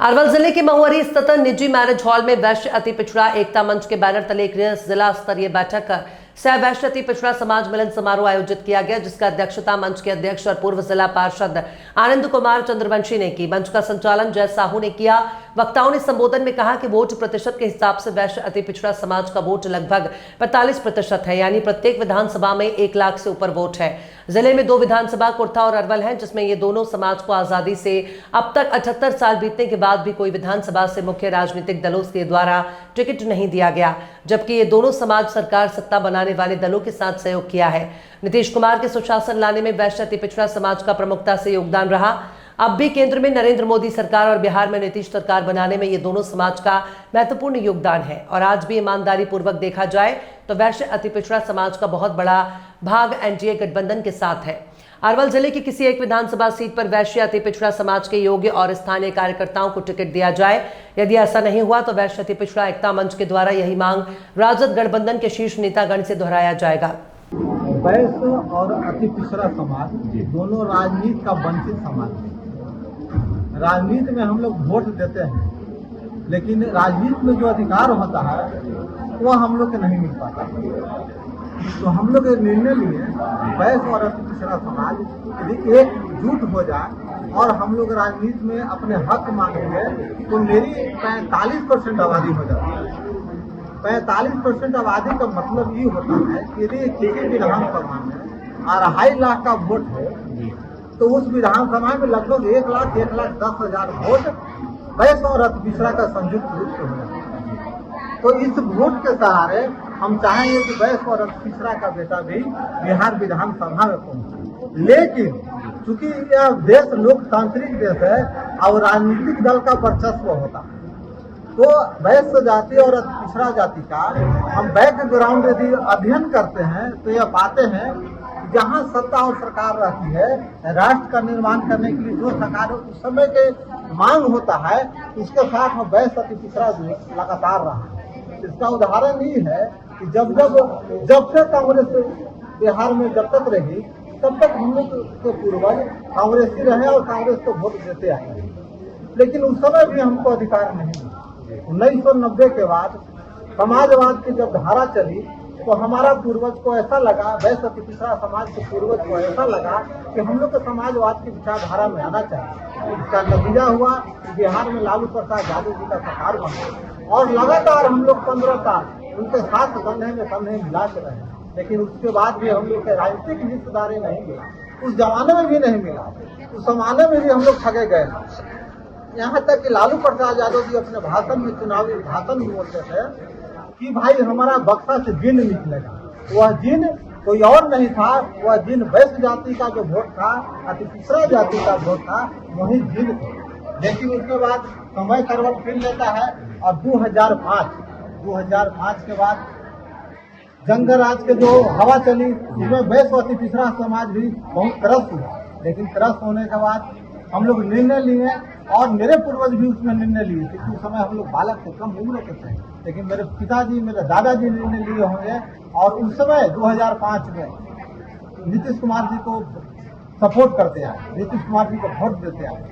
अरवल जिले के महुआरी स्थित निजी मैरिज हॉल में वैश्य अति पिछड़ा एकता मंच के बैनर तले एक जिला स्तरीय बैठक सह वैश्य अति पिछड़ा समाज मिलन समारोह आयोजित किया गया, जिसका अध्यक्षता मंच के अध्यक्ष और पूर्व जिला पार्षद आनंद कुमार चंद्रवंशी ने की। मंच का संचालन जय साहू ने किया। वक्ताओं ने संबोधन में कहा कि वोट प्रतिशत के हिसाब से वैश्य अति पिछड़ा समाज का वोट लगभग 45% है, यानी प्रत्येक विधानसभा में 1 लाख से ऊपर वोट है। जिले में 2 विधानसभा कुर्था और अरवल है, जिसमें ये दोनों समाज को आजादी से अब तक 78 साल बीतने के बाद भी कोई विधानसभा से मुख्य राजनीतिक दलों के द्वारा टिकट नहीं दिया गया, जबकि ये दोनों समाज सरकार सत्ता बनाने वाले दलों के साथ सहयोग किया है। नीतीश कुमार के सुशासन लाने में वैश्य अति पिछड़ा समाज का प्रमुखता से योगदान रहा। अब भी केंद्र में नरेंद्र मोदी सरकार और बिहार में नीतीश सरकार बनाने में ये दोनों समाज का महत्वपूर्ण योगदान है। और आज भी ईमानदारी पूर्वक देखा जाए तो वैश्य अति पिछड़ा समाज का बहुत बड़ा भाग एनडीए गठबंधन के साथ है। अरवल जिले की किसी एक विधानसभा सीट पर वैश्य अति पिछड़ा समाज के योग्य और स्थानीय कार्यकर्ताओं को टिकट दिया जाए। यदि ऐसा नहीं हुआ तो वैश्य अति पिछड़ा एकता मंच के द्वारा यही मांग राजद गठबंधन के शीर्ष नेतागण से दोहराया जाएगा। वैश्य और अति पिछड़ा समाज दोनों राजनीति का वंचित समाज है। राजनीति में हम लोग वोट देते हैं, लेकिन राजनीति में जो अधिकार होता है वो हम लोग को नहीं मिल पाता। तो हम लोग ये निर्णय लिए वैश्य और अति पिछड़ा समाज यदि एकजुट हो जाए और हम लोग राजनीति में अपने हक मांगेंगे तो मेरी 45% आबादी हो जाती है। 45% आबादी का मतलब ये होता है कि यदि किसी विधानसभा में 2.5 लाख का वोट है तो उस विधानसभा में लगभग 1,10,000 वोट वैश्य और अति पिछड़ा का संयुक्त रूप से हो जाता है। तो इस वोट के सहारे हम चाहेंगे कि वैश्य और अति पिछड़ा का बेटा भी बिहार विधानसभा में पहुंचे। लेकिन चूंकि यह देश लोकतांत्रिक देश है और राजनीतिक दल का वर्चस्व होता है, तो वैश्य जाति और अति पिछड़ा जाति का हम बैकग्राउंड यदि अध्ययन करते हैं तो यह पाते हैं जहाँ सत्ता और सरकार रहती है, राष्ट्र का निर्माण करने के लिए जो सरकार उस समय के मांग होता है, उसके साथ में वैश्य अति पिछड़ा लगातार रहा है। इसका उदाहरण ये है कि जब से कांग्रेस बिहार में जब तक रही तब तक हम लोग के पूर्वज कांग्रेस ही रहे और कांग्रेस को वोट देते आए, लेकिन उस समय भी हमको अधिकार नहीं मिला। 1990 के बाद समाजवाद की जब धारा चली तो हमारा पूर्वज को ऐसा लगा, वैश्य अति पिछड़ा समाज के पूर्वज को ऐसा लगा कि हम लोग को समाजवाद की विचारधारा में आना चाहिए। इसका नतीजा हुआ कि बिहार में लालू प्रसाद यादव जी का सरकार बना और लगातार हम लोग 15 साल उनके साथ कंधे में कंधे मिला के रहे, लेकिन उसके बाद भी हम लोग के राजनीतिक हिस्सेदारी नहीं मिला। उस जमाने में भी नहीं मिला, उस जमाने में भी हम लोग ठगे गए। यहाँ तक कि लालू प्रसाद यादव जी अपने भाषण में, चुनावी भाषण में बोलते थे कि भाई हमारा बक्सा से जिन निकलेगा। वह जिन कोई और नहीं था, वह जिन वैश्य जाति का जो वोट था, अति पिछड़ा जाति का वोट था, वही जिन था। लेकिन उसके बाद समय करवट फिर लेता है और 2005 के बाद जंग राज के जो हवा चली उसमें वैश्य अति पिछड़ा समाज भी बहुत त्रस्त हुआ। लेकिन त्रस्त होने के बाद हम लोग निर्णय लिए और मेरे पूर्वज भी उसमें निर्णय लिए थे। उस समय हम लोग बालक थे, कम उम्र के थे, लेकिन मेरे पिताजी, मेरे दादाजी निर्णय लिए होंगे और उस समय 2005 में नीतीश कुमार जी को सपोर्ट करते आए, नीतीश कुमार जी को वोट देते आए।